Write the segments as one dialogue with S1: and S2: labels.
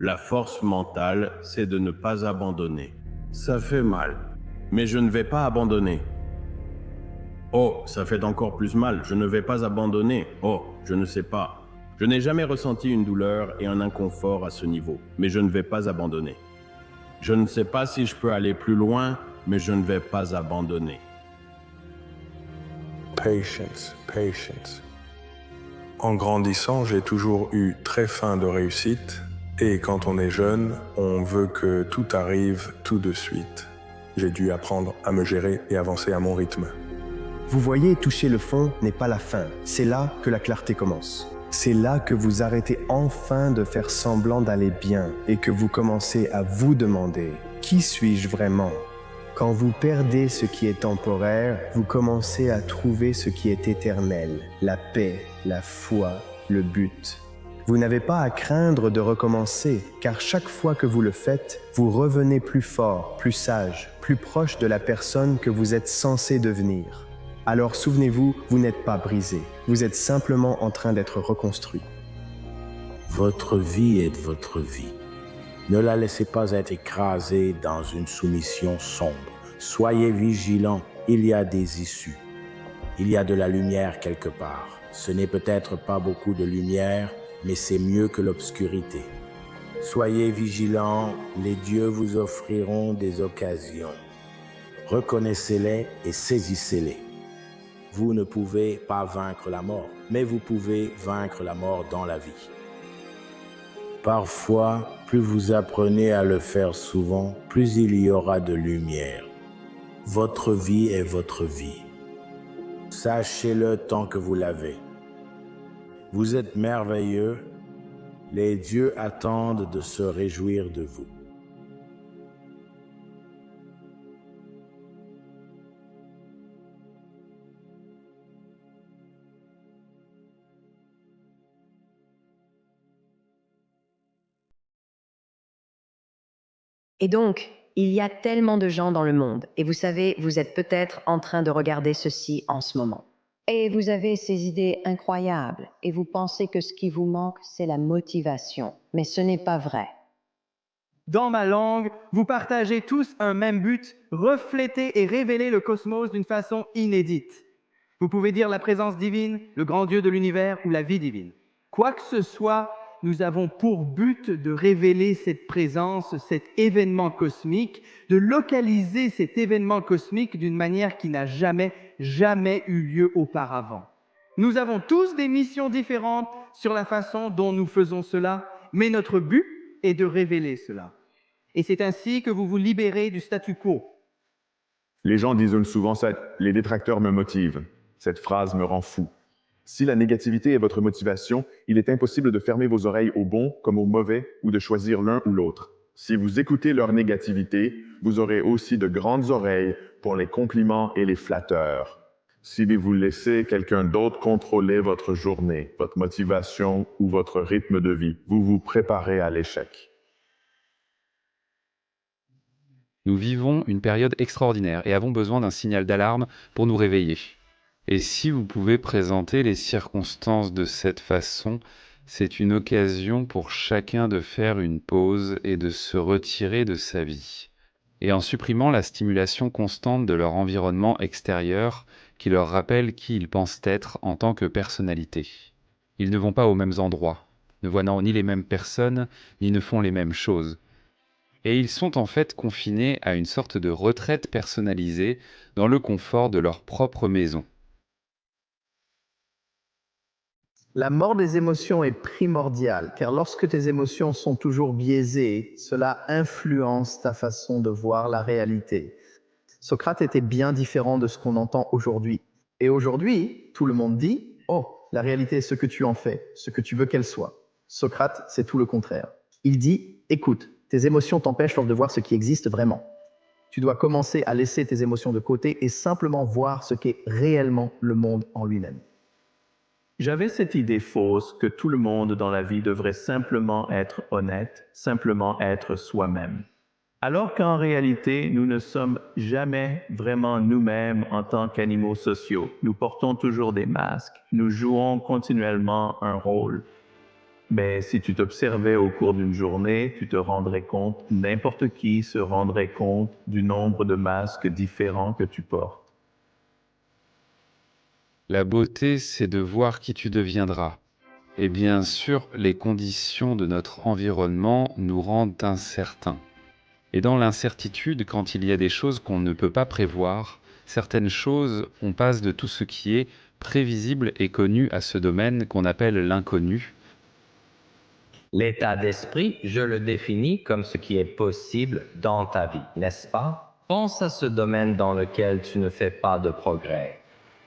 S1: La force mentale, c'est de ne pas abandonner. Ça fait mal, mais je ne vais pas abandonner. Oh, ça fait encore plus mal, je ne vais pas abandonner. Oh, je ne sais pas. Je n'ai jamais ressenti une douleur et un inconfort à ce niveau, mais je ne vais pas abandonner. Je ne sais pas si je peux aller plus loin, mais je ne vais pas abandonner.
S2: Patience, patience. En grandissant, j'ai toujours eu très faim de réussite, et quand on est jeune, on veut que tout arrive tout de suite. J'ai dû apprendre à me gérer et avancer à mon rythme.
S3: Vous voyez, toucher le fond n'est pas la fin. C'est là que la clarté commence. C'est là que vous arrêtez enfin de faire semblant d'aller bien et que vous commencez à vous demander « Qui suis-je vraiment ?» Quand vous perdez ce qui est temporaire, vous commencez à trouver ce qui est éternel, la paix, la foi, le but. Vous n'avez pas à craindre de recommencer, car chaque fois que vous le faites, vous revenez plus fort, plus sage, plus proche de la personne que vous êtes censé devenir. Alors souvenez-vous, vous n'êtes pas brisé, vous êtes simplement en train d'être reconstruit.
S4: Votre vie est votre vie. Ne la laissez pas être écrasée dans une soumission sombre. Soyez vigilants, il y a des issues. Il y a de la lumière quelque part. Ce n'est peut-être pas beaucoup de lumière, mais c'est mieux que l'obscurité. Soyez vigilants, les dieux vous offriront des occasions. Reconnaissez-les et saisissez-les. Vous ne pouvez pas vaincre la mort, mais vous pouvez vaincre la mort dans la vie. Parfois, plus vous apprenez à le faire souvent, plus il y aura de lumière. Votre vie est votre vie. Sachez-le tant que vous l'avez. Vous êtes merveilleux. Les dieux attendent de se réjouir de vous.
S5: Et donc, il y a tellement de gens dans le monde, et vous savez, vous êtes peut-être en train de regarder ceci en ce moment. Et vous avez ces idées incroyables, et vous pensez que ce qui vous manque, c'est la motivation. Mais ce n'est pas vrai.
S6: Dans ma langue, vous partagez tous un même but, refléter et révéler le cosmos d'une façon inédite. Vous pouvez dire la présence divine, le grand Dieu de l'univers ou la vie divine. Quoi que ce soit, nous avons pour but de révéler cette présence, cet événement cosmique, de localiser cet événement cosmique d'une manière qui n'a jamais eu lieu auparavant. Nous avons tous des missions différentes sur la façon dont nous faisons cela, mais notre but est de révéler cela. Et c'est ainsi que vous vous libérez du statu quo.
S7: Les gens disent souvent ça, les détracteurs me motivent. Cette phrase me rend fou. Si la négativité est votre motivation, il est impossible de fermer vos oreilles au bon comme au mauvais ou de choisir l'un ou l'autre. Si vous écoutez leur négativité, vous aurez aussi de grandes oreilles pour les compliments et les flatteurs. Si vous laissez quelqu'un d'autre contrôler votre journée, votre motivation ou votre rythme de vie, vous vous préparez à l'échec.
S8: Nous vivons une période extraordinaire et avons besoin d'un signal d'alarme pour nous réveiller. Et si vous pouvez présenter les circonstances de cette façon, c'est une occasion pour chacun de faire une pause et de se retirer de sa vie. Et en supprimant la stimulation constante de leur environnement extérieur qui leur rappelle qui ils pensent être en tant que personnalité. Ils ne vont pas aux mêmes endroits, ne voient ni les mêmes personnes, ni ne font les mêmes choses. Et ils sont en fait confinés à une sorte de retraite personnalisée dans le confort de leur propre maison.
S9: La mort des émotions est primordiale, car lorsque tes émotions sont toujours biaisées, cela influence ta façon de voir la réalité. Socrate était bien différent de ce qu'on entend aujourd'hui. Et aujourd'hui, tout le monde dit « Oh, la réalité est ce que tu en fais, ce que tu veux qu'elle soit. » Socrate, c'est tout le contraire. Il dit « Écoute, tes émotions t'empêchent de voir ce qui existe vraiment. Tu dois commencer à laisser tes émotions de côté et simplement voir ce qu'est réellement le monde en lui-même. »
S10: J'avais cette idée fausse que tout le monde dans la vie devrait simplement être honnête, simplement être soi-même. Alors qu'en réalité, nous ne sommes jamais vraiment nous-mêmes en tant qu'animaux sociaux. Nous portons toujours des masques, nous jouons continuellement un rôle. Mais si tu t'observais au cours d'une journée, tu te rendrais compte, n'importe qui se rendrait compte du nombre de masques différents que tu portes.
S8: La beauté, c'est de voir qui tu deviendras. Et bien sûr, les conditions de notre environnement nous rendent incertains. Et dans l'incertitude, quand il y a des choses qu'on ne peut pas prévoir, certaines choses, on passe de tout ce qui est prévisible et connu à ce domaine qu'on appelle l'inconnu.
S11: L'état d'esprit, je le définis comme ce qui est possible dans ta vie, n'est-ce pas? Pense à ce domaine dans lequel tu ne fais pas de progrès.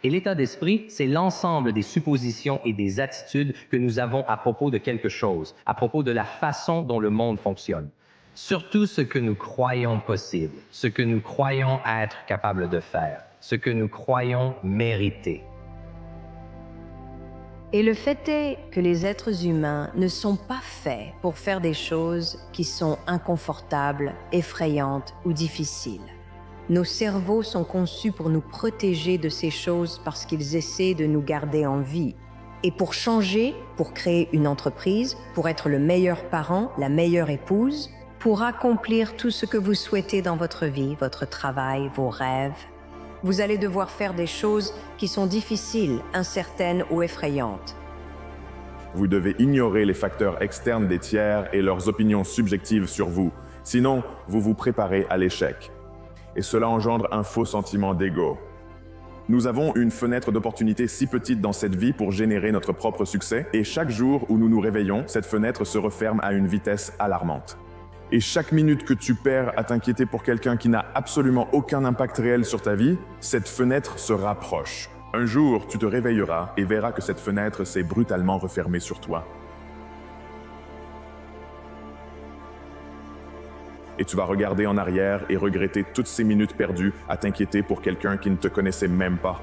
S11: Et l'état d'esprit, c'est l'ensemble des suppositions et des attitudes que nous avons à propos de quelque chose, à propos de la façon dont le monde fonctionne. Surtout ce que nous croyons possible, ce que nous croyons être capables de faire, ce que nous croyons mériter.
S5: Et le fait est que les êtres humains ne sont pas faits pour faire des choses qui sont inconfortables, effrayantes ou difficiles. Nos cerveaux sont conçus pour nous protéger de ces choses parce qu'ils essaient de nous garder en vie. Et pour changer, pour créer une entreprise, pour être le meilleur parent, la meilleure épouse, pour accomplir tout ce que vous souhaitez dans votre vie, votre travail, vos rêves, vous allez devoir faire des choses qui sont difficiles, incertaines ou effrayantes.
S7: Vous devez ignorer les facteurs externes des tiers et leurs opinions subjectives sur vous. Sinon, vous vous préparez à l'échec. Et cela engendre un faux sentiment d'ego. Nous avons une fenêtre d'opportunité si petite dans cette vie pour générer notre propre succès, et chaque jour où nous nous réveillons, cette fenêtre se referme à une vitesse alarmante. Et chaque minute que tu perds à t'inquiéter pour quelqu'un qui n'a absolument aucun impact réel sur ta vie, cette fenêtre se rapproche. Un jour, tu te réveilleras et verras que cette fenêtre s'est brutalement refermée sur toi. Et tu vas regarder en arrière et regretter toutes ces minutes perdues à t'inquiéter pour quelqu'un qui ne te connaissait même pas.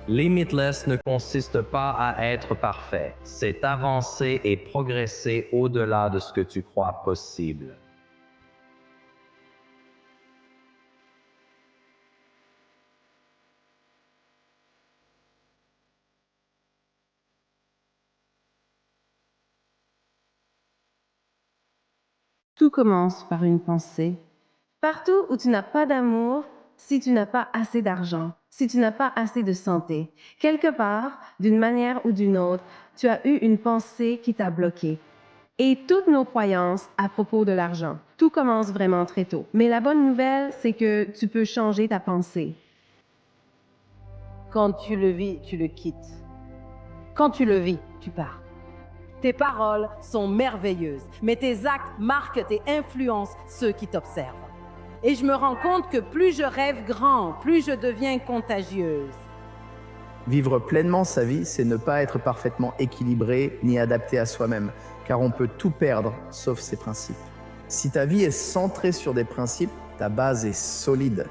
S11: Limitless ne consiste pas à être parfait, c'est avancer et progresser au-delà de ce que tu crois possible.
S12: Tout commence par une pensée. Partout où tu n'as pas d'amour, si tu n'as pas assez d'argent, si tu n'as pas assez de santé, quelque part, d'une manière ou d'une autre, tu as eu une pensée qui t'a bloqué. Et toutes nos croyances à propos de l'argent, tout commence vraiment très tôt. Mais la bonne nouvelle, c'est que tu peux changer ta pensée.
S13: Quand tu le vis, tu le quittes. Quand tu le vis, tu pars. Tes paroles sont merveilleuses, mais tes actes marquent et influencent ceux qui t'observent. Et je me rends compte que plus je rêve grand, plus je deviens contagieuse.
S9: Vivre pleinement sa vie, c'est ne pas être parfaitement équilibré ni adapté à soi-même, car on peut tout perdre sauf ses principes. Si ta vie est centrée sur des principes, ta base est solide.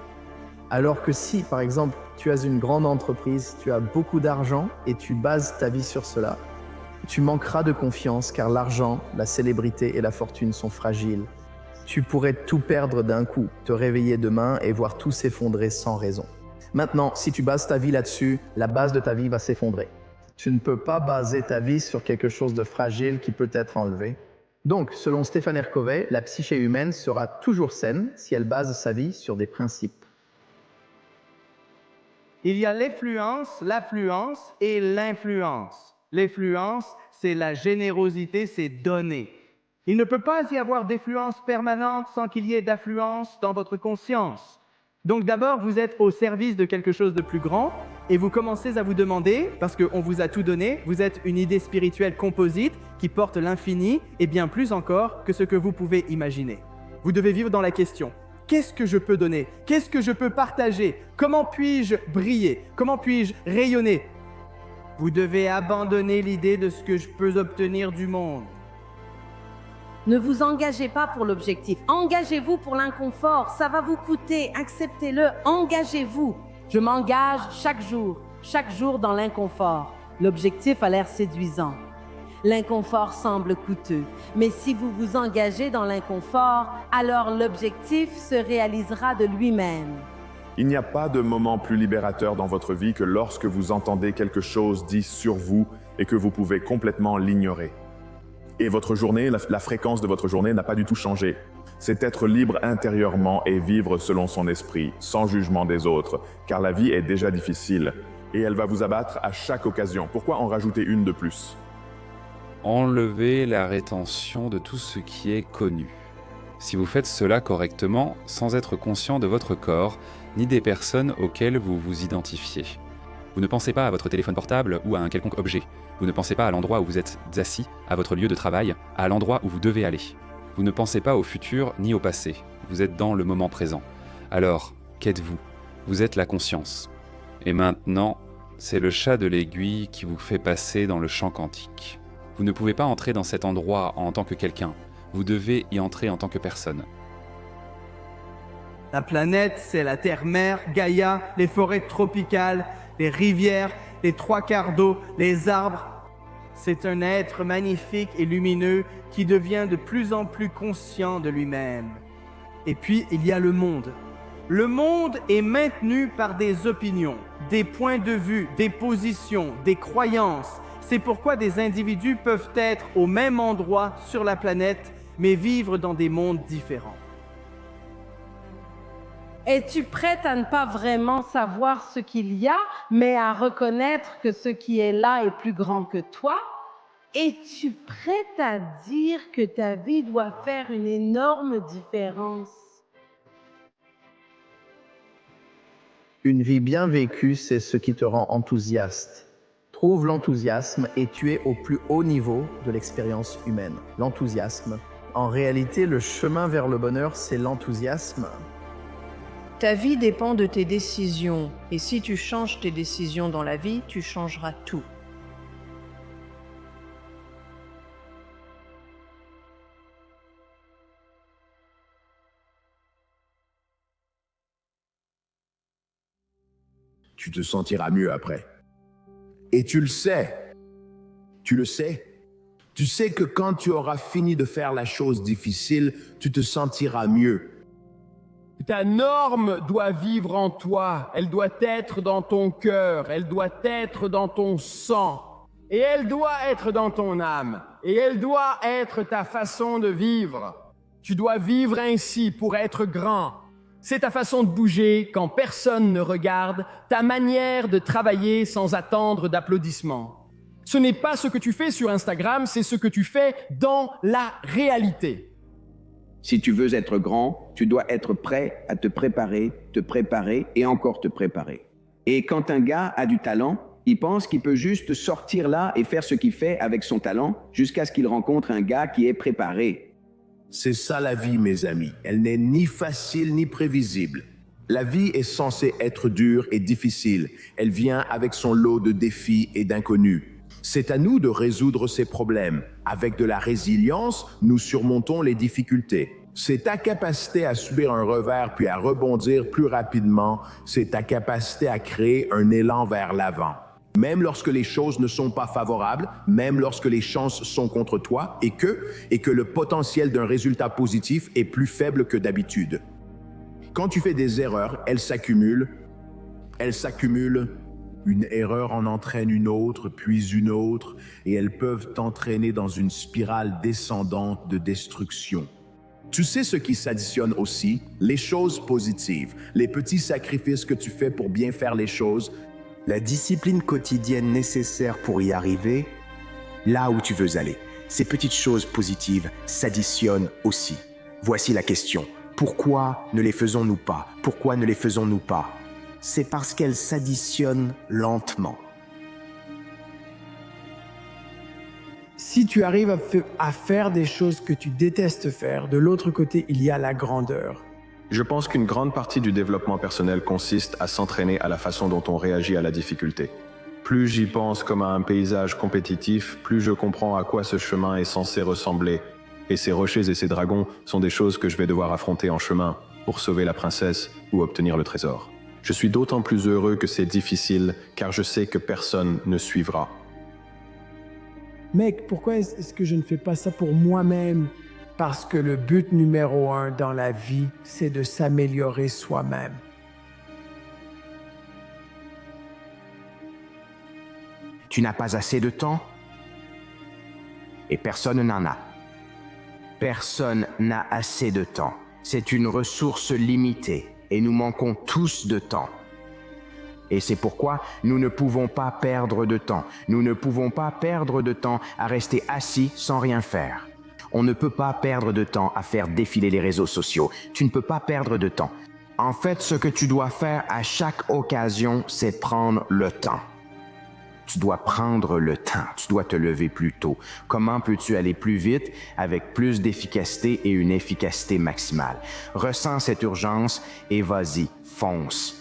S9: Alors que si, par exemple, tu as une grande entreprise, tu as beaucoup d'argent et tu bases ta vie sur cela, tu manqueras de confiance car l'argent, la célébrité et la fortune sont fragiles. Tu pourrais tout perdre d'un coup, te réveiller demain et voir tout s'effondrer sans raison. Maintenant, si tu bases ta vie là-dessus, la base de ta vie va s'effondrer. Tu ne peux pas baser ta vie sur quelque chose de fragile qui peut être enlevé. Donc, selon Stéphane Hercovey, la psyché humaine sera toujours saine si elle base sa vie sur des principes.
S6: Il y a l'effluence, l'affluence et l'influence. L'effluence, c'est la générosité, c'est donner. Il ne peut pas y avoir d'effluence permanente sans qu'il y ait d'affluence dans votre conscience. Donc d'abord, vous êtes au service de quelque chose de plus grand et vous commencez à vous demander, parce qu'on vous a tout donné, vous êtes une idée spirituelle composite qui porte l'infini et bien plus encore que ce que vous pouvez imaginer. Vous devez vivre dans la question. Qu'est-ce que je peux donner? Qu'est-ce que je peux partager? Comment puis-je briller? Comment puis-je rayonner? Vous devez abandonner l'idée de ce que je peux obtenir du monde.
S13: Ne vous engagez pas pour l'objectif. Engagez-vous pour l'inconfort. Ça va vous coûter. Acceptez-le. Engagez-vous. Je m'engage chaque jour dans l'inconfort. L'objectif a l'air séduisant. L'inconfort semble coûteux. Mais si vous vous engagez dans l'inconfort, alors l'objectif se réalisera de lui-même.
S7: Il n'y a pas de moment plus libérateur dans votre vie que lorsque vous entendez quelque chose dit sur vous et que vous pouvez complètement l'ignorer. Et votre journée, la fréquence de votre journée n'a pas du tout changé. C'est être libre intérieurement et vivre selon son esprit, sans jugement des autres, car la vie est déjà difficile et elle va vous abattre à chaque occasion. Pourquoi en rajouter une de plus?
S8: Enlevez la rétention de tout ce qui est connu. Si vous faites cela correctement, sans être conscient de votre corps, ni des personnes auxquelles vous vous identifiez. Vous ne pensez pas à votre téléphone portable ou à un quelconque objet. Vous ne pensez pas à l'endroit où vous êtes assis, à votre lieu de travail, à l'endroit où vous devez aller. Vous ne pensez pas au futur ni au passé. Vous êtes dans le moment présent. Alors, qu'êtes-vous? Vous êtes la conscience. Et maintenant, c'est le chat de l'aiguille qui vous fait passer dans le champ quantique. Vous ne pouvez pas entrer dans cet endroit en tant que quelqu'un. Vous devez y entrer en tant que personne.
S6: La planète, c'est la terre-mère, Gaïa, les forêts tropicales, les rivières, les trois quarts d'eau, les arbres. C'est un être magnifique et lumineux qui devient de plus en plus conscient de lui-même. Et puis, il y a le monde. Le monde est maintenu par des opinions, des points de vue, des positions, des croyances. C'est pourquoi des individus peuvent être au même endroit sur la planète, mais vivre dans des mondes différents.
S13: Es-tu prête à ne pas vraiment savoir ce qu'il y a, mais à reconnaître que ce qui est là est plus grand que toi? Es-tu prête à dire que ta vie doit faire une énorme différence?
S9: Une vie bien vécue, c'est ce qui te rend enthousiaste. Trouve l'enthousiasme et tu es au plus haut niveau de l'expérience humaine. L'enthousiasme. En réalité, le chemin vers le bonheur, c'est l'enthousiasme.
S5: Ta vie dépend de tes décisions, et si tu changes tes décisions dans la vie, tu changeras tout.
S14: Tu te sentiras mieux après. Et tu le sais. Tu le sais. Tu sais que quand tu auras fini de faire la chose difficile, tu te sentiras mieux.
S15: Ta norme doit vivre en toi, elle doit être dans ton cœur, elle doit être dans ton sang, et elle doit être dans ton âme, et elle doit être ta façon de vivre. Tu dois vivre ainsi pour être grand. C'est ta façon de bouger quand personne ne regarde, ta manière de travailler sans attendre d'applaudissements. Ce n'est pas ce que tu fais sur Instagram, c'est ce que tu fais dans la réalité.
S16: Si tu veux être grand, tu dois être prêt à te préparer et encore te préparer. Et quand un gars a du talent, il pense qu'il peut juste sortir là et faire ce qu'il fait avec son talent jusqu'à ce qu'il rencontre un gars qui est préparé.
S14: C'est ça la vie, mes amis. Elle n'est ni facile ni prévisible. La vie est censée être dure et difficile. Elle vient avec son lot de défis et d'inconnus. C'est à nous de résoudre ces problèmes. Avec de la résilience, nous surmontons les difficultés. C'est ta capacité à subir un revers puis à rebondir plus rapidement. C'est ta capacité à créer un élan vers l'avant. Même lorsque les choses ne sont pas favorables, même lorsque les chances sont contre toi et que le potentiel d'un résultat positif est plus faible que d'habitude. Quand tu fais des erreurs, elles s'accumulent. Une erreur en entraîne une autre, puis une autre, et elles peuvent t'entraîner dans une spirale descendante de destruction. Tu sais ce qui s'additionne aussi? Les choses positives, les petits sacrifices que tu fais pour bien faire les choses,
S3: la discipline quotidienne nécessaire pour y arriver, là où tu veux aller. Ces petites choses positives s'additionnent aussi. Voici la question. Pourquoi ne les faisons-nous pas? Pourquoi ne les faisons-nous pas? C'est parce qu'elles s'additionnent lentement.
S15: Si tu arrives à faire des choses que tu détestes faire, de l'autre côté, il y a la grandeur.
S2: Je pense qu'une grande partie du développement personnel consiste à s'entraîner à la façon dont on réagit à la difficulté. Plus j'y pense comme à un paysage compétitif, plus je comprends à quoi ce chemin est censé ressembler. Et ces rochers et ces dragons sont des choses que je vais devoir affronter en chemin pour sauver la princesse ou obtenir le trésor. Je suis d'autant plus heureux que c'est difficile, car je sais que personne ne suivra.
S15: Mec, pourquoi est-ce que je ne fais pas ça pour moi-même? Parce que le but numéro 1 dans la vie, c'est de s'améliorer soi-même.
S14: Tu n'as pas assez de temps? Et personne n'en a. Personne n'a assez de temps. C'est une ressource limitée et nous manquons tous de temps. Et c'est pourquoi nous ne pouvons pas perdre de temps. Nous ne pouvons pas perdre de temps à rester assis sans rien faire. On ne peut pas perdre de temps à faire défiler les réseaux sociaux. Tu ne peux pas perdre de temps. En fait, ce que tu dois faire à chaque occasion, c'est prendre le temps. Tu dois prendre le temps. Tu dois te lever plus tôt. Comment peux-tu aller plus vite avec plus d'efficacité et une efficacité maximale? Ressens cette urgence et vas-y, fonce.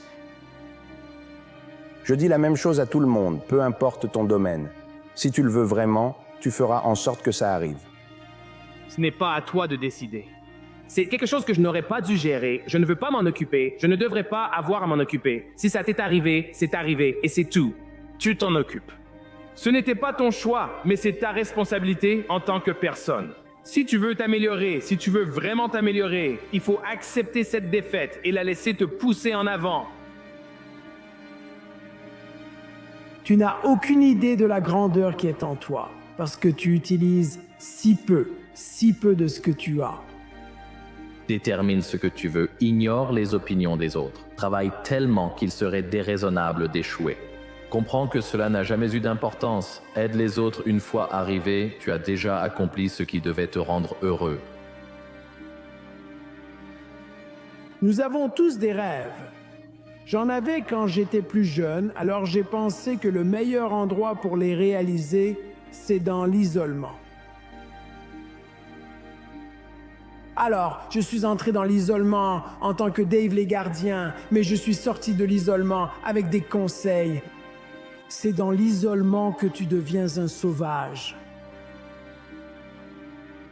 S14: Je dis la même chose à tout le monde, peu importe ton domaine. Si tu le veux vraiment, tu feras en sorte que ça arrive.
S17: Ce n'est pas à toi de décider. C'est quelque chose que je n'aurais pas dû gérer. Je ne veux pas m'en occuper. Je ne devrais pas avoir à m'en occuper. Si ça t'est arrivé, c'est arrivé et c'est tout. Tu t'en occupes. Ce n'était pas ton choix, mais c'est ta responsabilité en tant que personne. Si tu veux t'améliorer, si tu veux vraiment t'améliorer, il faut accepter cette défaite et la laisser te pousser en avant.
S18: Tu n'as aucune idée de la grandeur qui est en toi, parce que tu utilises si peu de ce que tu as.
S11: Détermine ce que tu veux, ignore les opinions des autres. Travaille tellement qu'il serait déraisonnable d'échouer. Comprends que cela n'a jamais eu d'importance. Aide les autres une fois arrivé, tu as déjà accompli ce qui devait te rendre heureux.
S18: Nous avons tous des rêves. J'en avais quand j'étais plus jeune, alors j'ai pensé que le meilleur endroit pour les réaliser, c'est dans l'isolement. Alors, je suis entré dans l'isolement en tant que Dave les Gardiens, mais je suis sorti de l'isolement avec des conseils. C'est dans l'isolement que tu deviens un sauvage.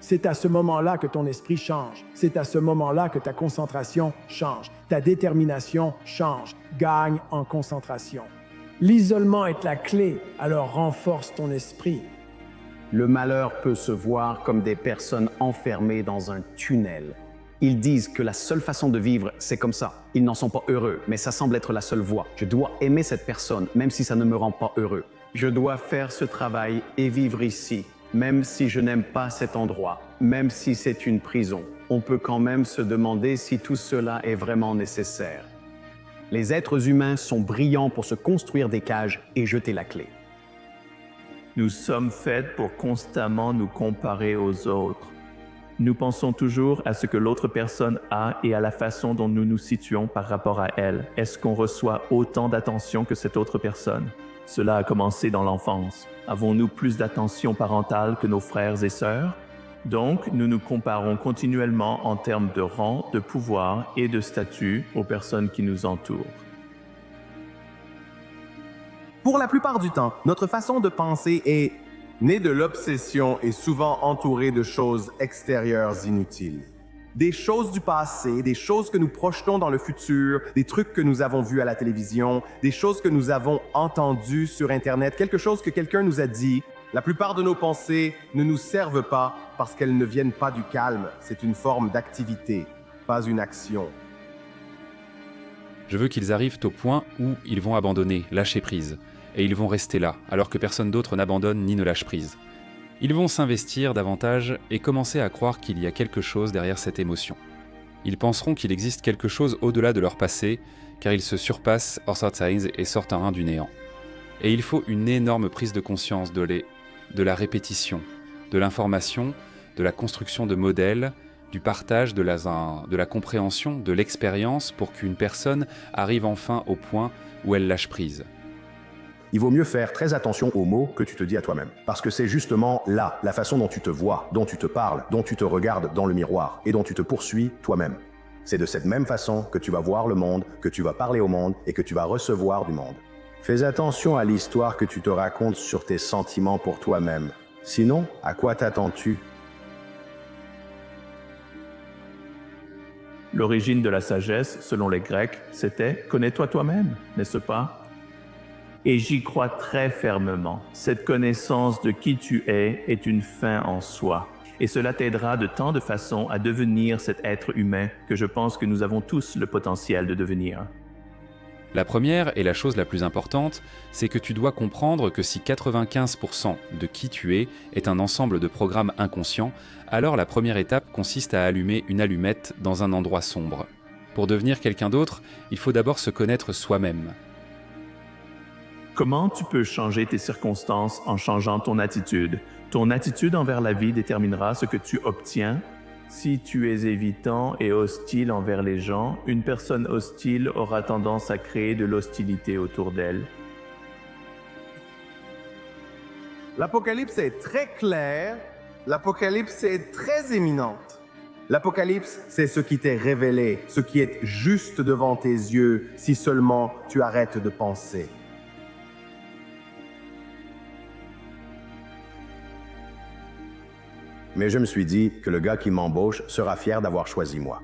S18: C'est à ce moment-là que ton esprit change. C'est à ce moment-là que ta concentration change. Ta détermination change. Gagne en concentration. L'isolement est la clé, alors renforce ton esprit.
S19: Le malheur peut se voir comme des personnes enfermées dans un tunnel. Ils disent que la seule façon de vivre, c'est comme ça. Ils n'en sont pas heureux, mais ça semble être la seule voie. Je dois aimer cette personne, même si ça ne me rend pas heureux. Je dois faire ce travail et vivre ici, même si je n'aime pas cet endroit, même si c'est une prison. On peut quand même se demander si tout cela est vraiment nécessaire. Les êtres humains sont brillants pour se construire des cages et jeter la clé.
S10: Nous sommes faits pour constamment nous comparer aux autres. Nous pensons toujours à ce que l'autre personne a et à la façon dont nous nous situons par rapport à elle. Est-ce qu'on reçoit autant d'attention que cette autre personne? Cela a commencé dans l'enfance. Avons-nous plus d'attention parentale que nos frères et sœurs? Donc, nous nous comparons continuellement en termes de rang, de pouvoir et de statut aux personnes qui nous entourent.
S20: Pour la plupart du temps, notre façon de penser est née de l'obsession et souvent entourée de choses extérieures inutiles. Des choses du passé, des choses que nous projetons dans le futur, des trucs que nous avons vus à la télévision, des choses que nous avons entendues sur Internet, quelque chose que quelqu'un nous a dit. La plupart de nos pensées ne nous servent pas parce qu'elles ne viennent pas du calme. C'est une forme d'activité, pas une action.
S8: Je veux qu'ils arrivent au point où ils vont abandonner, lâcher prise. Et ils vont rester là, alors que personne d'autre n'abandonne ni ne lâche prise. Ils vont s'investir davantage et commencer à croire qu'il y a quelque chose derrière cette émotion. Ils penseront qu'il existe quelque chose au-delà de leur passé, car ils se surpassent Orsatzines et sortent un rein du néant. Et il faut une énorme prise de conscience de la répétition, de l'information, de la construction de modèles, du partage, de la compréhension, de l'expérience pour qu'une personne arrive enfin au point où elle lâche prise.
S21: Il vaut mieux faire très attention aux mots que tu te dis à toi-même. Parce que c'est justement là, la façon dont tu te vois, dont tu te parles, dont tu te regardes dans le miroir et dont tu te poursuis toi-même. C'est de cette même façon que tu vas voir le monde, que tu vas parler au monde et que tu vas recevoir du monde. Fais attention à l'histoire que tu te racontes sur tes sentiments pour toi-même. Sinon, à quoi t'attends-tu?
S10: L'origine de la sagesse, selon les Grecs, c'était « connais-toi toi-même », n'est-ce pas? Et j'y crois très fermement. Cette connaissance de qui tu es est une fin en soi. Et cela t'aidera de tant de façons à devenir cet être humain que je pense que nous avons tous le potentiel de devenir.
S8: La première, et la chose la plus importante, c'est que tu dois comprendre que si 95% de qui tu es est un ensemble de programmes inconscients, alors la première étape consiste à allumer une allumette dans un endroit sombre. Pour devenir quelqu'un d'autre, il faut d'abord se connaître soi-même.
S10: Comment tu peux changer tes circonstances en changeant ton attitude? Ton attitude envers la vie déterminera ce que tu obtiens. Si tu es évitant et hostile envers les gens, une personne hostile aura tendance à créer de l'hostilité autour d'elle.
S20: L'Apocalypse est très claire, l'Apocalypse est très éminente. L'Apocalypse, c'est ce qui t'est révélé, ce qui est juste devant tes yeux, si seulement tu arrêtes de penser.
S21: Mais je me suis dit que le gars qui m'embauche sera fier d'avoir choisi moi.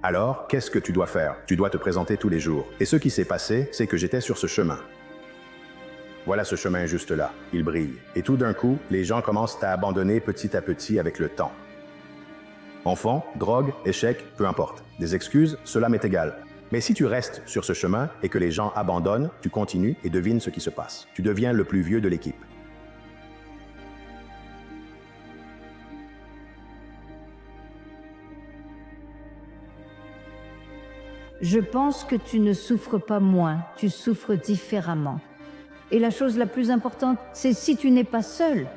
S21: Alors, qu'est-ce que tu dois faire? Tu dois te présenter tous les jours. Et ce qui s'est passé, c'est que j'étais sur ce chemin. Voilà ce chemin juste là, il brille. Et tout d'un coup, les gens commencent à abandonner petit à petit avec le temps. Enfant, drogue, échec, peu importe. Des excuses, cela m'est égal. Mais si tu restes sur ce chemin et que les gens abandonnent, tu continues et devines ce qui se passe. Tu deviens le plus vieux de l'équipe.
S1: Je pense que tu ne souffres pas moins, tu souffres différemment. Et la chose la plus importante, c'est si tu n'es pas seul.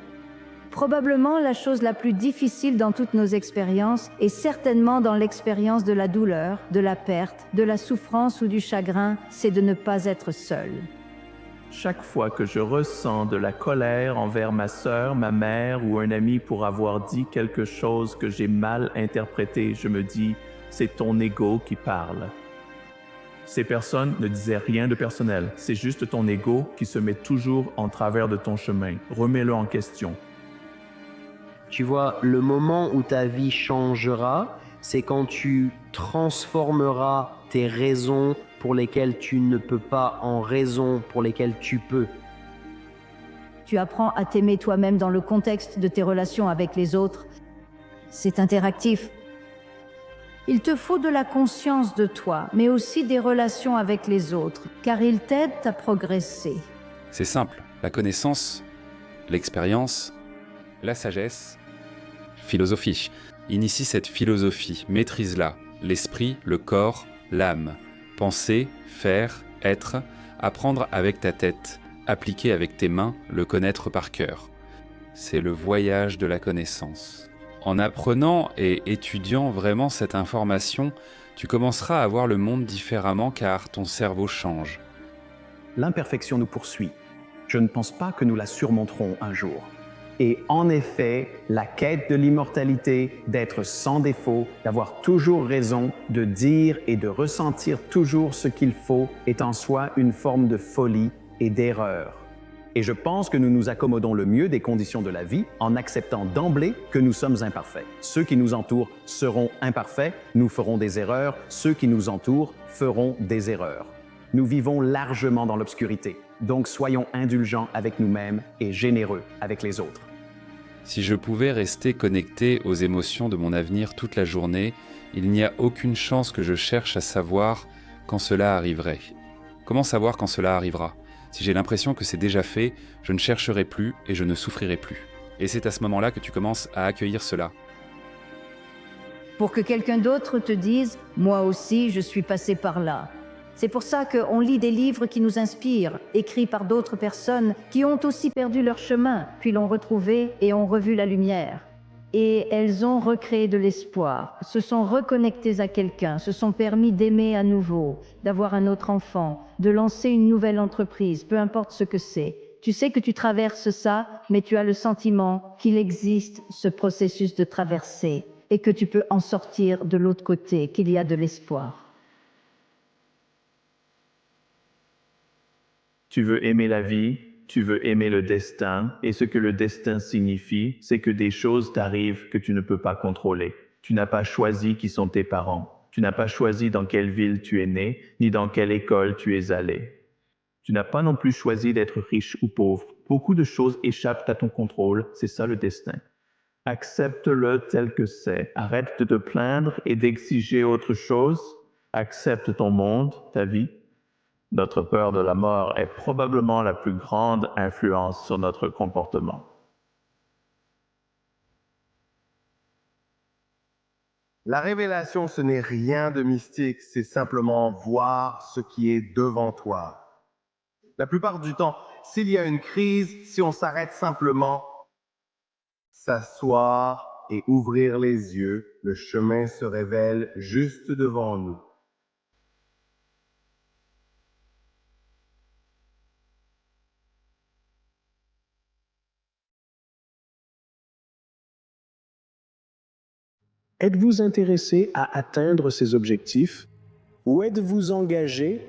S1: Probablement la chose la plus difficile dans toutes nos expériences est certainement dans l'expérience de la douleur, de la perte, de la souffrance ou du chagrin, c'est de ne pas être seul.
S10: Chaque fois que je ressens de la colère envers ma sœur, ma mère ou un ami pour avoir dit quelque chose que j'ai mal interprété, je me dis, c'est ton ego qui parle. Ces personnes ne disaient rien de personnel, c'est juste ton ego qui se met toujours en travers de ton chemin. Remets-le en question.
S22: Tu vois, le moment où ta vie changera, c'est quand tu transformeras tes raisons pour lesquelles tu ne peux pas en raisons pour lesquelles tu peux.
S1: Tu apprends à t'aimer toi-même dans le contexte de tes relations avec les autres. C'est interactif. Il te faut de la conscience de toi, mais aussi des relations avec les autres, car ils t'aident à progresser.
S8: C'est simple, la connaissance, l'expérience, la sagesse, philosophie. Initie cette philosophie, maîtrise-la, l'esprit, le corps, l'âme. Penser, faire, être, apprendre avec ta tête, appliquer avec tes mains, le connaître par cœur. C'est le voyage de la connaissance. En apprenant et étudiant vraiment cette information, tu commenceras à voir le monde différemment car ton cerveau change.
S19: L'imperfection nous poursuit. Je ne pense pas que nous la surmonterons un jour. Et en effet, la quête de l'immortalité, d'être sans défaut, d'avoir toujours raison, de dire et de ressentir toujours ce qu'il faut, est en soi une forme de folie et d'erreur. Et je pense que nous nous accommodons le mieux des conditions de la vie en acceptant d'emblée que nous sommes imparfaits. Ceux qui nous entourent seront imparfaits, nous ferons des erreurs, ceux qui nous entourent feront des erreurs. Nous vivons largement dans l'obscurité, donc soyons indulgents avec nous-mêmes et généreux avec les autres.
S8: Si je pouvais rester connecté aux émotions de mon avenir toute la journée, il n'y a aucune chance que je cherche à savoir quand cela arriverait. Comment savoir quand cela arrivera ? Si j'ai l'impression que c'est déjà fait, je ne chercherai plus et je ne souffrirai plus. Et c'est à ce moment-là que tu commences à accueillir cela.
S1: Pour que quelqu'un d'autre te dise « moi aussi, je suis passé par là ». C'est pour ça qu'on lit des livres qui nous inspirent, écrits par d'autres personnes qui ont aussi perdu leur chemin, puis l'ont retrouvé et ont revu la lumière. Et elles ont recréé de l'espoir, se sont reconnectées à quelqu'un, se sont permis d'aimer à nouveau, d'avoir un autre enfant, de lancer une nouvelle entreprise, peu importe ce que c'est. Tu sais que tu traverses ça, mais tu as le sentiment qu'il existe ce processus de traversée et que tu peux en sortir de l'autre côté, qu'il y a de l'espoir.
S10: Tu veux aimer la vie, tu veux aimer le destin, et ce que le destin signifie, c'est que des choses t'arrivent que tu ne peux pas contrôler. Tu n'as pas choisi qui sont tes parents. Tu n'as pas choisi dans quelle ville tu es né, ni dans quelle école tu es allé. Tu n'as pas non plus choisi d'être riche ou pauvre. Beaucoup de choses échappent à ton contrôle, c'est ça le destin. Accepte-le tel que c'est. Arrête de te plaindre et d'exiger autre chose. Accepte ton monde, ta vie. Notre peur de la mort est probablement la plus grande influence sur notre comportement.
S20: La révélation, ce n'est rien de mystique, c'est simplement voir ce qui est devant toi. La plupart du temps, s'il y a une crise, si on s'arrête simplement, s'asseoir et ouvrir les yeux, le chemin se révèle juste devant nous.
S4: Êtes-vous intéressé à atteindre ces objectifs ou êtes-vous engagé?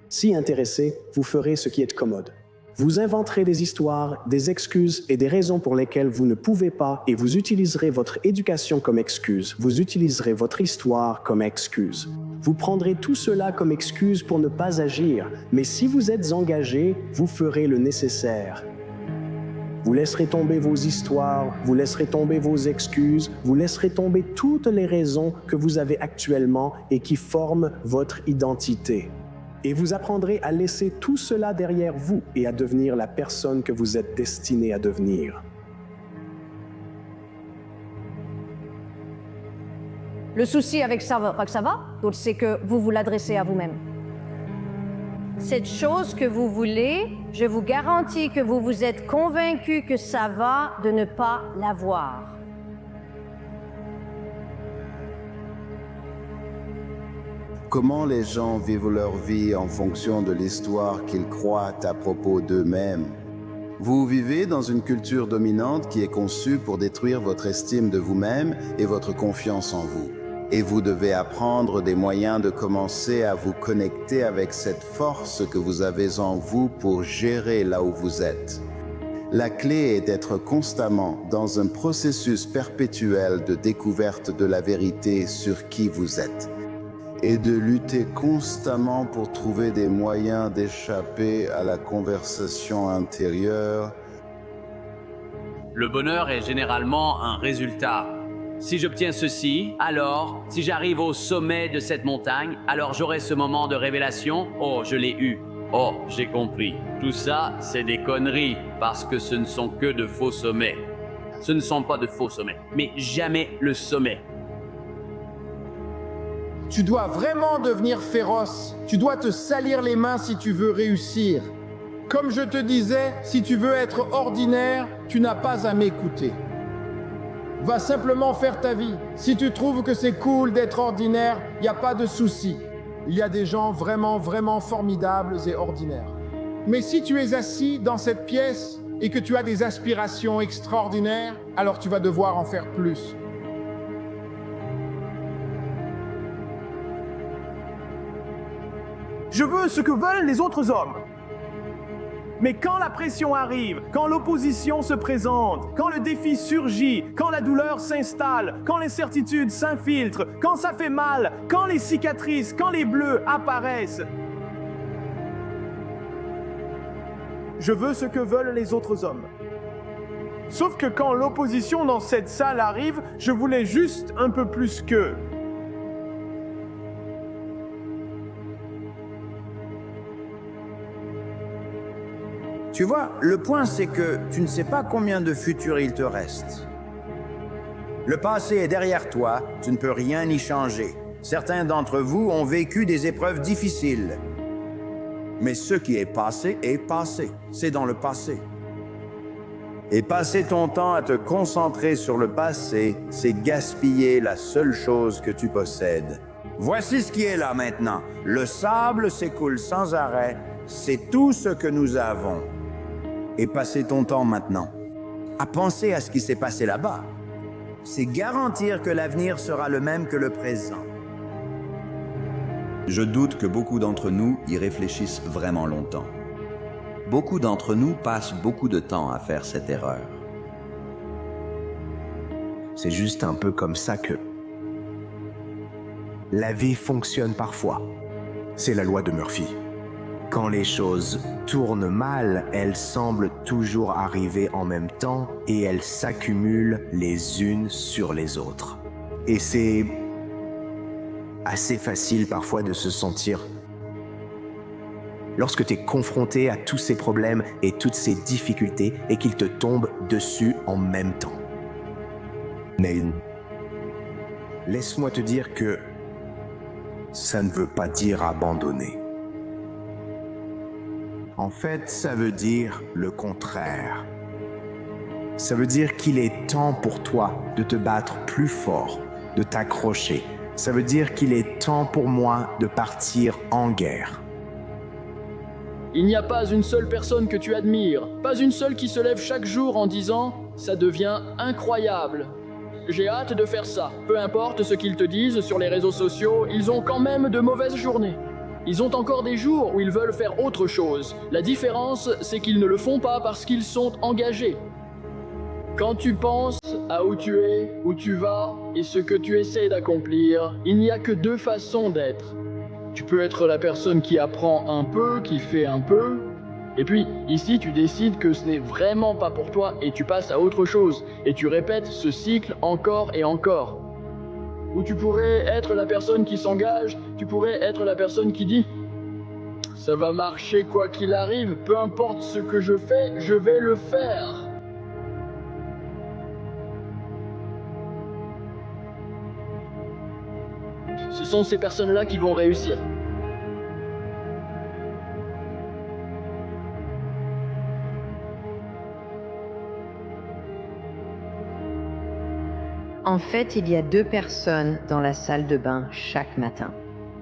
S4: Si intéressé, vous ferez ce qui est commode. Vous inventerez des histoires, des excuses et des raisons pour lesquelles vous ne pouvez pas et vous utiliserez votre éducation comme excuse. Vous utiliserez votre histoire comme excuse. Vous prendrez tout cela comme excuse pour ne pas agir, mais si vous êtes engagé, vous ferez le nécessaire. Vous laisserez tomber vos histoires, vous laisserez tomber vos excuses, vous laisserez tomber toutes les raisons que vous avez actuellement et qui forment votre identité. Et vous apprendrez à laisser tout cela derrière vous et à devenir la personne que vous êtes destiné à devenir.
S1: Le souci avec ça va, c'est que vous vous l'adressez à vous-même. Cette chose que vous voulez, je vous garantis que vous vous êtes convaincu que ça va de ne pas l'avoir.
S12: Comment les gens vivent leur vie en fonction de l'histoire qu'ils croient à propos d'eux-mêmes. Vous vivez dans une culture dominante qui est conçue pour détruire votre estime de vous-même et votre confiance en vous. Et vous devez apprendre des moyens de commencer à vous connecter avec cette force que vous avez en vous pour gérer là où vous êtes. La clé est d'être constamment dans un processus perpétuel de découverte de la vérité sur qui vous êtes et de lutter constamment pour trouver des moyens d'échapper à la conversation intérieure.
S23: Le bonheur est généralement un résultat. Si j'obtiens ceci, alors, si j'arrive au sommet de cette montagne, alors j'aurai ce moment de révélation. Oh, je l'ai eu. Oh, j'ai compris. Tout ça, c'est des conneries, parce que ce ne sont que de faux sommets. Ce ne sont pas de faux sommets, mais jamais le sommet.
S15: Tu dois vraiment devenir féroce. Tu dois te salir les mains si tu veux réussir. Comme je te disais, si tu veux être ordinaire, tu n'as pas à m'écouter. Va simplement faire ta vie. Si tu trouves que c'est cool d'être ordinaire, il n'y a pas de souci. Il y a des gens vraiment, vraiment formidables et ordinaires. Mais si tu es assis dans cette pièce et que tu as des aspirations extraordinaires, alors tu vas devoir en faire plus.
S18: Je veux ce que veulent les autres hommes. Mais quand la pression arrive, quand l'opposition se présente, quand le défi surgit, quand la douleur s'installe, quand l'incertitude s'infiltre, quand ça fait mal, quand les cicatrices, quand les bleus apparaissent, je veux ce que veulent les autres hommes. Sauf que quand l'opposition dans cette salle arrive, je voulais juste un peu plus qu'eux.
S24: Tu vois, le point c'est que tu ne sais pas combien de futurs il te reste. Le passé est derrière toi, tu ne peux rien y changer. Certains d'entre vous ont vécu des épreuves difficiles. Mais ce qui est passé, c'est dans le passé. Et passer ton temps à te concentrer sur le passé, c'est gaspiller la seule chose que tu possèdes. Voici ce qui est là maintenant. Le sable s'écoule sans arrêt, c'est tout ce que nous avons. Et passer ton temps maintenant à penser à ce qui s'est passé là-bas, c'est garantir que l'avenir sera le même que le présent.
S25: Je doute que beaucoup d'entre nous y réfléchissent vraiment longtemps. Beaucoup d'entre nous passent beaucoup de temps à faire cette erreur.
S3: C'est juste un peu comme ça que la vie fonctionne parfois. C'est la loi de Murphy. Quand les choses tournent mal, elles semblent toujours arriver en même temps et elles s'accumulent les unes sur les autres. Et c'est assez facile parfois de se sentir lorsque tu es confronté à tous ces problèmes et toutes ces difficultés et qu'ils te tombent dessus en même temps. Mais laisse-moi te dire que ça ne veut pas dire abandonner. En fait, ça veut dire le contraire. Ça veut dire qu'il est temps pour toi de te battre plus fort, de t'accrocher. Ça veut dire qu'il est temps pour moi de partir en guerre.
S5: Il n'y a pas une seule personne que tu admires, pas une seule qui se lève chaque jour en disant « ça devient incroyable ». J'ai hâte de faire ça. Peu importe ce qu'ils te disent sur les réseaux sociaux, ils ont quand même de mauvaises journées. Ils ont encore des jours où ils veulent faire autre chose. La différence, c'est qu'ils ne le font pas parce qu'ils sont engagés. Quand tu penses à où tu es, où tu vas et ce que tu essaies d'accomplir, il n'y a que deux façons d'être. Tu peux être la personne qui apprend un peu, qui fait un peu, et puis ici tu décides que ce n'est vraiment pas pour toi et tu passes à autre chose, et tu répètes ce cycle encore et encore. Ou tu pourrais être la personne qui s'engage, tu pourrais être la personne qui dit « ça va marcher quoi qu'il arrive, peu importe ce que je fais, je vais le faire ». Ce sont ces personnes-là qui vont réussir.
S6: En fait, il y a deux personnes dans la salle de bain chaque matin.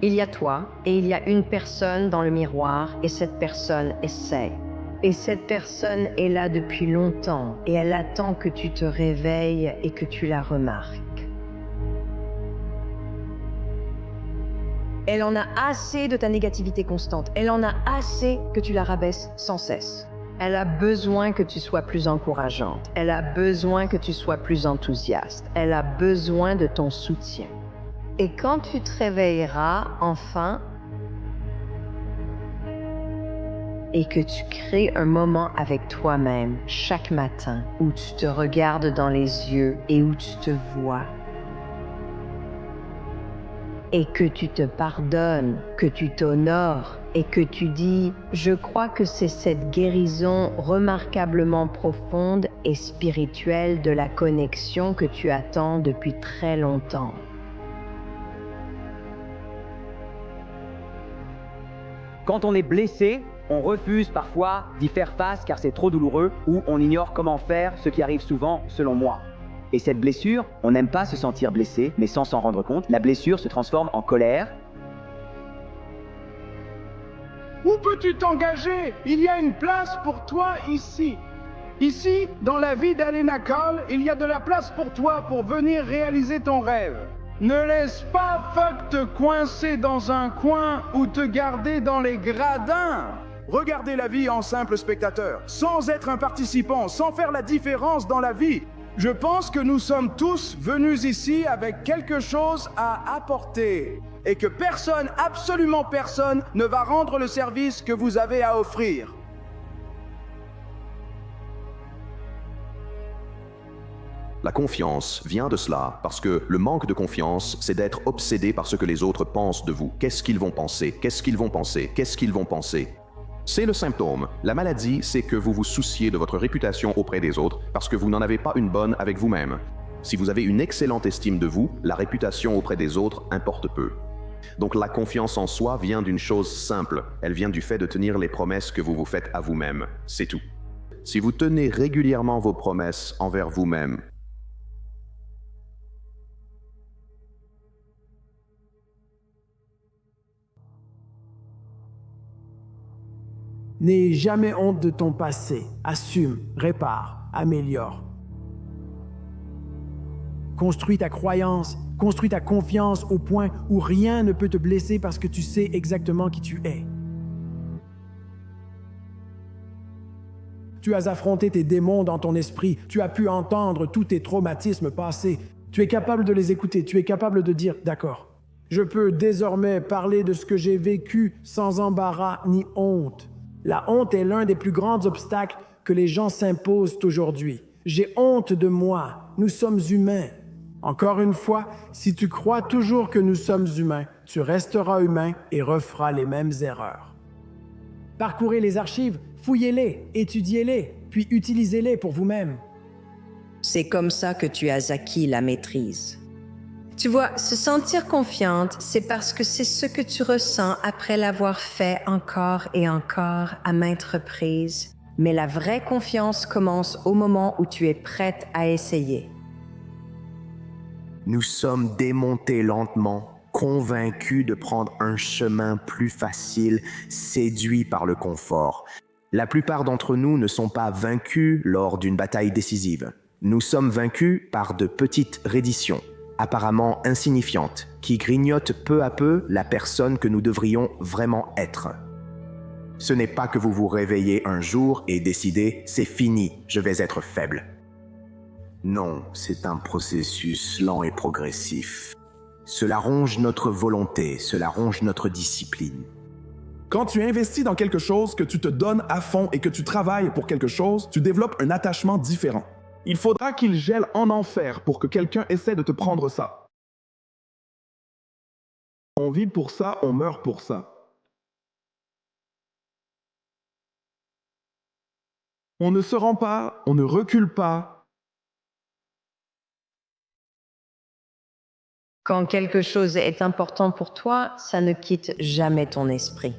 S6: Il y a toi et il y a une personne dans le miroir et cette personne essaie. Et cette personne est là depuis longtemps et elle attend que tu te réveilles et que tu la remarques. Elle en a assez de ta négativité constante. Elle en a assez que tu la rabaisses sans cesse. Elle a besoin que tu sois plus encourageante. Elle a besoin que tu sois plus enthousiaste. Elle a besoin de ton soutien. Et quand tu te réveilleras, enfin, et que tu crées un moment avec toi-même chaque matin où tu te regardes dans les yeux et où tu te vois, et que tu te pardonnes, que tu t'honores et que tu dis « Je crois que c'est cette guérison remarquablement profonde et spirituelle de la connexion que tu attends depuis très longtemps. »
S7: Quand on est blessé, on refuse parfois d'y faire face car c'est trop douloureux ou on ignore comment faire, ce qui arrive souvent selon moi. Et cette blessure, on n'aime pas se sentir blessé, mais sans s'en rendre compte, la blessure se transforme en colère.
S9: Où peux-tu t'engager? Il y a une place pour toi ici. Ici, dans la vie d'Alena Cole, il y a de la place pour toi pour venir réaliser ton rêve. Ne laisse pas fuck te coincer dans un coin ou te garder dans les gradins.
S13: Regardez la vie en simple spectateur, sans être un participant, sans faire la différence dans la vie. Je pense que nous sommes tous venus ici avec quelque chose à apporter et que personne, absolument personne, ne va rendre le service que vous avez à offrir.
S26: La confiance vient de cela parce que le manque de confiance, c'est d'être obsédé par ce que les autres pensent de vous. Qu'est-ce qu'ils vont penser? Qu'est-ce qu'ils vont penser? Qu'est-ce qu'ils vont penser? C'est le symptôme. La maladie, c'est que vous vous souciez de votre réputation auprès des autres parce que vous n'en avez pas une bonne avec vous-même. Si vous avez une excellente estime de vous, la réputation auprès des autres importe peu. Donc la confiance en soi vient d'une chose simple. Elle vient du fait de tenir les promesses que vous vous faites à vous-même. C'est tout. Si vous tenez régulièrement vos promesses envers vous-même,
S18: N'aie jamais honte de ton passé. Assume, répare, améliore. Construis ta croyance, construis ta confiance au point où rien ne peut te blesser parce que tu sais exactement qui tu es. Tu as affronté tes démons dans ton esprit, tu as pu entendre tous tes traumatismes passés. Tu es capable de les écouter, tu es capable de dire « D'accord, je peux désormais parler de ce que j'ai vécu sans embarras ni honte. » La honte est l'un des plus grands obstacles que les gens s'imposent aujourd'hui. J'ai honte de moi. Nous sommes humains. Encore une fois, si tu crois toujours que nous sommes humains, tu resteras humain et referas les mêmes erreurs. Parcourez les archives, fouillez-les, étudiez-les, puis utilisez-les pour vous-même.
S6: C'est comme ça que tu as acquis la maîtrise. Tu vois, se sentir confiante, c'est parce que c'est ce que tu ressens après l'avoir fait encore et encore à maintes reprises. Mais la vraie confiance commence au moment où tu es prête à essayer.
S2: Nous sommes démontés lentement, convaincus de prendre un chemin plus facile, séduits par le confort. La plupart d'entre nous ne sont pas vaincus lors d'une bataille décisive. Nous sommes vaincus par de petites redditions, apparemment insignifiantes, qui grignotent peu à peu la personne que nous devrions vraiment être. Ce n'est pas que vous vous réveillez un jour et décidez « c'est fini, je vais être faible ». Non, c'est un processus lent et progressif. Cela ronge notre volonté, cela ronge notre discipline.
S11: Quand tu investis dans quelque chose, que tu te donnes à fond et que tu travailles pour quelque chose, tu développes un attachement différent. Il faudra qu'il gèle en enfer pour que quelqu'un essaie de te prendre ça. On vit pour ça, on meurt pour ça. On ne se rend pas, on ne recule pas.
S6: Quand quelque chose est important pour toi, ça ne quitte jamais ton esprit.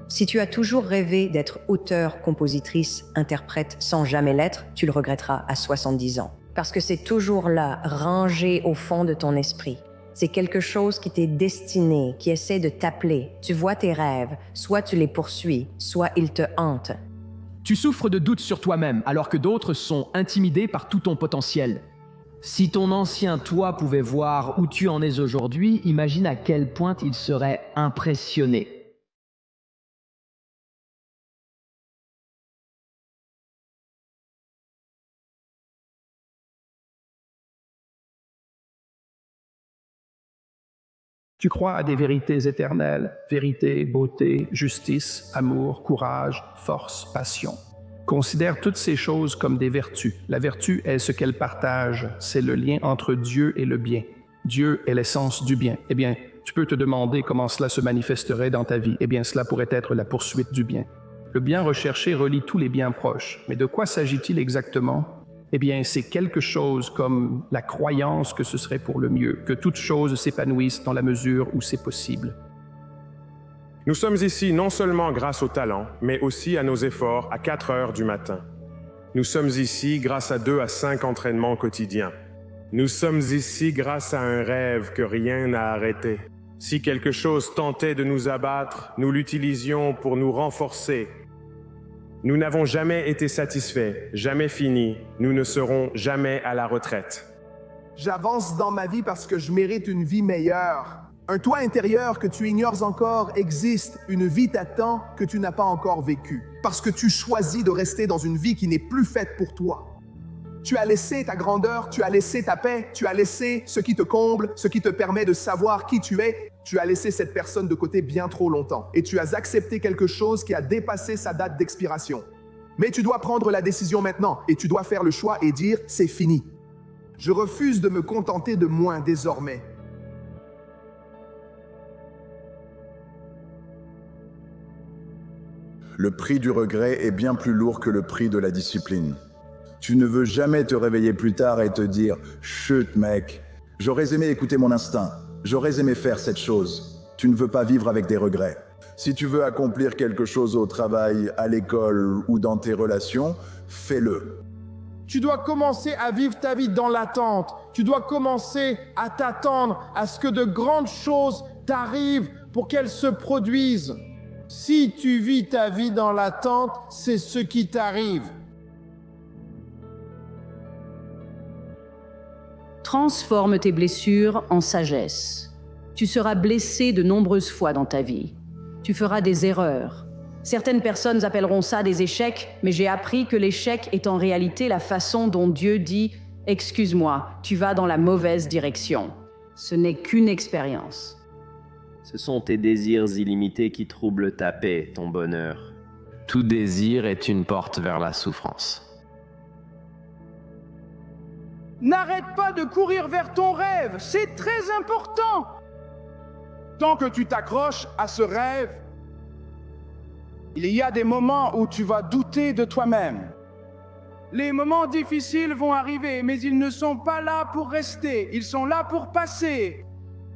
S6: Si tu as toujours rêvé d'être auteur, compositrice, interprète sans jamais l'être, tu le regretteras à 70 ans. Parce que c'est toujours là, rangé au fond de ton esprit. C'est quelque chose qui t'est destiné, qui essaie de t'appeler. Tu vois tes rêves, soit tu les poursuis, soit ils te hantent.
S14: Tu souffres de doutes sur toi-même, alors que d'autres sont intimidés par tout ton potentiel. Si ton ancien toi pouvait voir où tu en es aujourd'hui, imagine à quel point il serait impressionné.
S10: Tu crois à des vérités éternelles, vérité, beauté, justice, amour, courage, force, passion. Considère toutes ces choses comme des vertus. La vertu est ce qu'elle partage, c'est le lien entre Dieu et le bien. Dieu est l'essence du bien. Eh bien, tu peux te demander comment cela se manifesterait dans ta vie. Eh bien, cela pourrait être la poursuite du bien. Le bien recherché relie tous les biens proches. Mais de quoi s'agit-il exactement? Eh bien, c'est quelque chose comme la croyance que ce serait pour le mieux, que toute chose s'épanouisse dans la mesure où c'est possible.
S16: Nous sommes ici non seulement grâce au talent, mais aussi à nos efforts à 4 heures du matin. Nous sommes ici grâce à 2 à 5 entraînements quotidiens. Nous sommes ici grâce à un rêve que rien n'a arrêté. Si quelque chose tentait de nous abattre, nous l'utilisions pour nous renforcer. Nous n'avons jamais été satisfaits, jamais finis, nous ne serons jamais à la retraite.
S17: J'avance dans ma vie parce que je mérite une vie meilleure. Un toi intérieur que tu ignores encore existe, une vie t'attend que tu n'as pas encore vécue. Parce que tu choisis de rester dans une vie qui n'est plus faite pour toi. Tu as laissé ta grandeur, tu as laissé ta paix, tu as laissé ce qui te comble, ce qui te permet de savoir qui tu es. Tu as laissé cette personne de côté bien trop longtemps et tu as accepté quelque chose qui a dépassé sa date d'expiration. Mais tu dois prendre la décision maintenant et tu dois faire le choix et dire « c'est fini ». Je refuse de me contenter de moins désormais.
S12: Le prix du regret est bien plus lourd que le prix de la discipline. Tu ne veux jamais te réveiller plus tard et te dire « chut mec, j'aurais aimé écouter mon instinct, j'aurais aimé faire cette chose ». Tu ne veux pas vivre avec des regrets. Si tu veux accomplir quelque chose au travail, à l'école ou dans tes relations, fais-le.
S9: Tu dois commencer à vivre ta vie dans l'attente. Tu dois commencer à t'attendre à ce que de grandes choses t'arrivent pour qu'elles se produisent. Si tu vis ta vie dans l'attente, c'est ce qui t'arrive.
S21: Transforme tes blessures en sagesse. Tu seras blessé de nombreuses fois dans ta vie. Tu feras des erreurs. Certaines personnes appelleront ça des échecs, mais j'ai appris que l'échec est en réalité la façon dont Dieu dit « Excuse-moi, tu vas dans la mauvaise direction ». Ce n'est qu'une expérience.
S22: Ce sont tes désirs illimités qui troublent ta paix, ton bonheur. Tout désir est une porte vers la souffrance.
S9: N'arrête pas de courir vers ton rêve, c'est très important. Tant que tu t'accroches à ce rêve, Il y a des moments où tu vas douter de toi-même. Les moments difficiles vont arriver, mais ils ne sont pas là pour rester, ils sont là pour passer.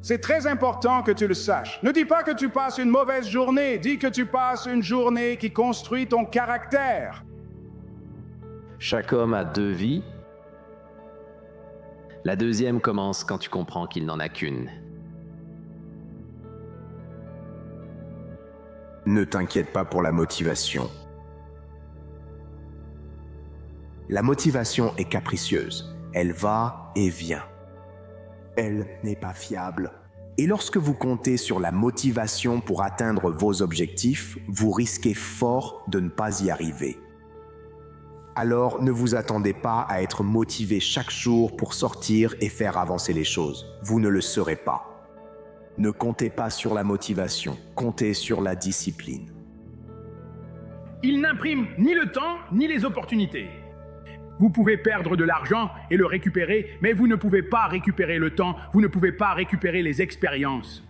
S9: C'est très important que tu le saches. Ne dis pas que tu passes une mauvaise journée, dis que tu passes une journée qui construit ton caractère.
S1: Chaque homme a 2 vies. La deuxième commence quand tu comprends qu'il n'en a qu'une.
S2: Ne t'inquiète pas pour la motivation. La motivation est capricieuse. Elle va et vient. Elle n'est pas fiable. Et lorsque vous comptez sur la motivation pour atteindre vos objectifs, vous risquez fort de ne pas y arriver. Alors ne vous attendez pas à être motivé chaque jour pour sortir et faire avancer les choses. Vous ne le serez pas. Ne comptez pas sur la motivation, comptez sur la discipline.
S4: Il n'imprime ni le temps, ni les opportunités. Vous pouvez perdre de l'argent et le récupérer, mais vous ne pouvez pas récupérer le temps, vous ne pouvez pas récupérer les expériences.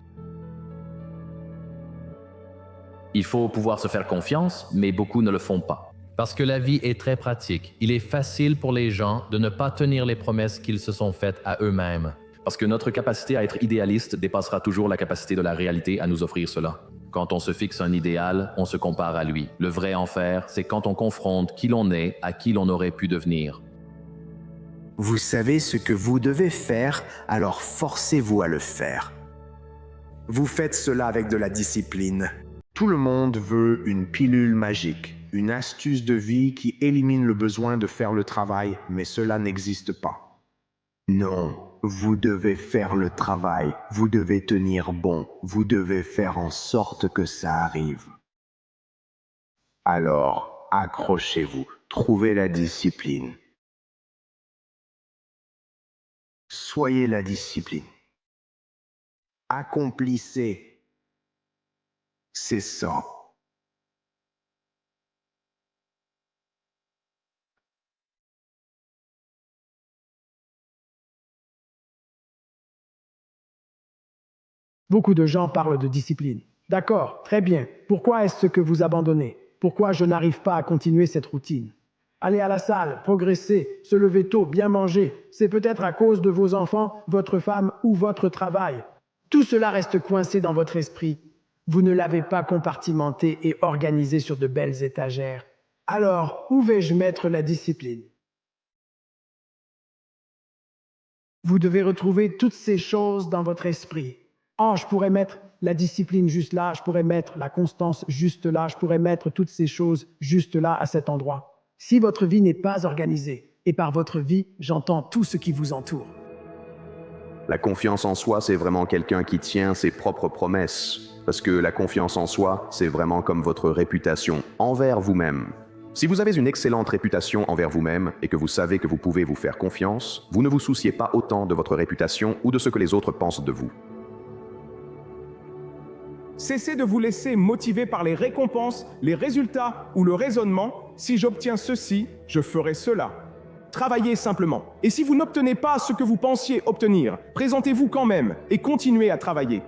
S8: Il faut pouvoir se faire confiance, mais beaucoup ne le font pas. Parce que la vie est très pratique. Il est facile pour les gens de ne pas tenir les promesses qu'ils se sont faites à eux-mêmes.
S26: Parce que notre capacité à être idéaliste dépassera toujours la capacité de la réalité à nous offrir cela.
S8: Quand on se fixe un idéal, on se compare à lui. Le vrai enfer, c'est quand on confronte qui l'on est à qui l'on aurait pu devenir.
S2: Vous savez ce que vous devez faire, alors forcez-vous à le faire. Vous faites cela avec de la discipline. Tout le monde veut une pilule magique, une astuce de vie qui élimine le besoin de faire le travail, mais cela n'existe pas. Non, vous devez faire le travail, vous devez tenir bon, vous devez faire en sorte que ça arrive. Alors, accrochez-vous, trouvez la discipline. Soyez la discipline. Accomplissez. C'est ça.
S18: Beaucoup de gens parlent de discipline. D'accord, très bien. Pourquoi est-ce que vous abandonnez? Pourquoi je n'arrive pas à continuer cette routine? Aller à la salle, progresser, se lever tôt, bien manger, c'est peut-être à cause de vos enfants, votre femme ou votre travail. Tout cela reste coincé dans votre esprit. Vous ne l'avez pas compartimenté et organisé sur de belles étagères. Alors, où vais-je mettre la discipline? Vous devez retrouver toutes ces choses dans votre esprit. Oh, je pourrais mettre la discipline juste là, je pourrais mettre la constance juste là, je pourrais mettre toutes ces choses juste là, à cet endroit. Si votre vie n'est pas organisée, et par votre vie, j'entends tout ce qui vous entoure.
S26: La confiance en soi, c'est vraiment quelqu'un qui tient ses propres promesses. Parce que la confiance en soi, c'est vraiment comme votre réputation envers vous-même. Si vous avez une excellente réputation envers vous-même et que vous savez que vous pouvez vous faire confiance, vous ne vous souciez pas autant de votre réputation ou de ce que les autres pensent de vous.
S11: Cessez de vous laisser motiver par les récompenses, les résultats ou le raisonnement. Si j'obtiens ceci, je ferai cela. Travaillez simplement. Et si vous n'obtenez pas ce que vous pensiez obtenir, présentez-vous quand même et continuez à travailler.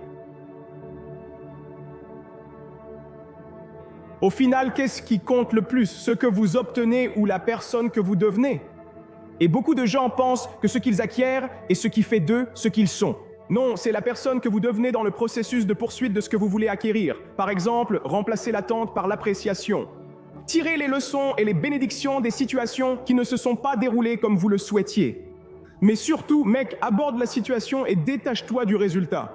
S11: Au final, qu'est-ce qui compte le plus, ce que vous obtenez ou la personne que vous devenez? Et beaucoup de gens pensent que ce qu'ils acquièrent est ce qui fait d'eux ce qu'ils sont. Non, c'est la personne que vous devenez dans le processus de poursuite de ce que vous voulez acquérir. Par exemple, remplacer l'attente par l'appréciation. Tirez les leçons et les bénédictions des situations qui ne se sont pas déroulées comme vous le souhaitiez. Mais surtout, mec, aborde la situation et détache-toi du résultat.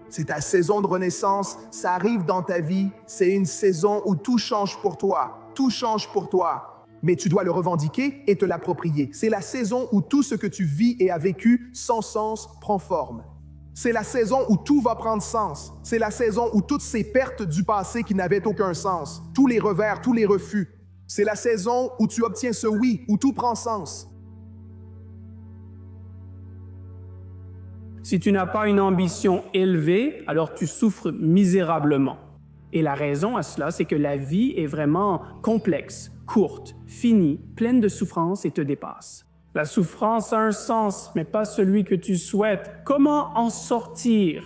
S17: C'est ta saison de renaissance, ça arrive dans ta vie, c'est une saison où tout change pour toi, tout change pour toi. Mais tu dois le revendiquer et te l'approprier. C'est la saison où tout ce que tu vis et as vécu sans sens prend forme. C'est la saison où tout va prendre sens. C'est la saison où toutes ces pertes du passé qui n'avaient aucun sens, tous les revers, tous les refus. C'est la saison où tu obtiens ce oui, où tout prend sens.
S19: Si tu n'as pas une ambition élevée, alors tu souffres misérablement. Et la raison à cela, c'est que la vie est vraiment complexe, courte, finie, pleine de souffrance et te dépasse. La souffrance a un sens, mais pas celui que tu souhaites. Comment en sortir?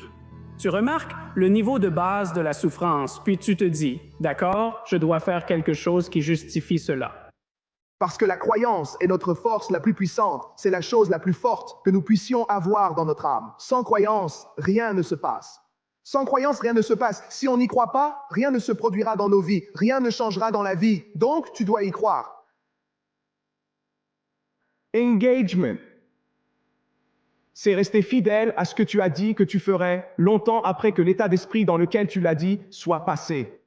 S19: Tu remarques le niveau de base de la souffrance, puis tu te dis, d'accord, je dois faire quelque chose qui justifie cela.
S17: Parce que la croyance est notre force la plus puissante. C'est la chose la plus forte que nous puissions avoir dans notre âme. Sans croyance, rien ne se passe. Sans croyance, rien ne se passe. Si on n'y croit pas, rien ne se produira dans nos vies. Rien ne changera dans la vie. Donc, tu dois y croire.
S11: Engagement. C'est rester fidèle à ce que tu as dit que tu ferais longtemps après que l'état d'esprit dans lequel tu l'as dit soit passé.